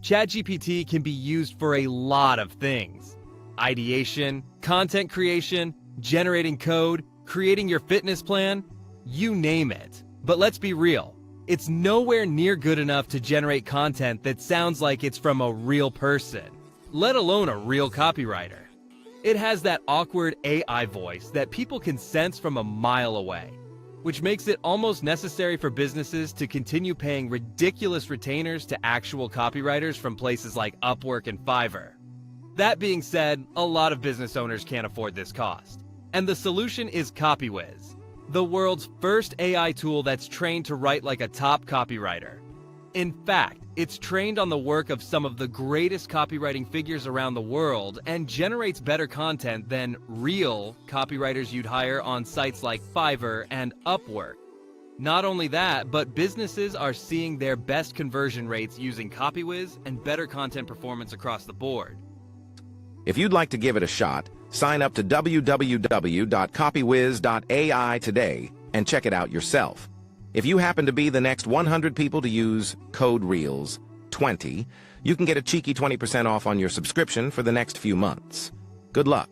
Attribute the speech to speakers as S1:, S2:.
S1: ChatGPT can be used for a lot of things: ideation, content creation, generating code, creating your fitness plan, you name it. But let's be real, it's nowhere near good enough to generate content that sounds like it's from a real person, let alone a real copywriter. It has that awkward AI voice that people can sense from a mile away, which makes it almost necessary for businesses to continue paying ridiculous retainers to actual copywriters from places like Upwork and Fiverr. That being said, a lot of business owners can't afford this cost. And the solution is Copywhiz, the world's first AI tool that's trained to write like a top copywriter. In fact, it's trained on the work of some of the greatest copywriting figures around the world and generates better content than real copywriters you'd hire on sites like Fiverr and Upwork. Not only that, but businesses are seeing their best conversion rates using Copywhiz and better content performance across the board.
S2: If you'd like to give it a shot, sign up to www.copywhiz.ai today and check it out yourself. If you happen to be the next 100 people to use code REELS20, you can get a cheeky 20% off on your subscription for the next few months. Good luck.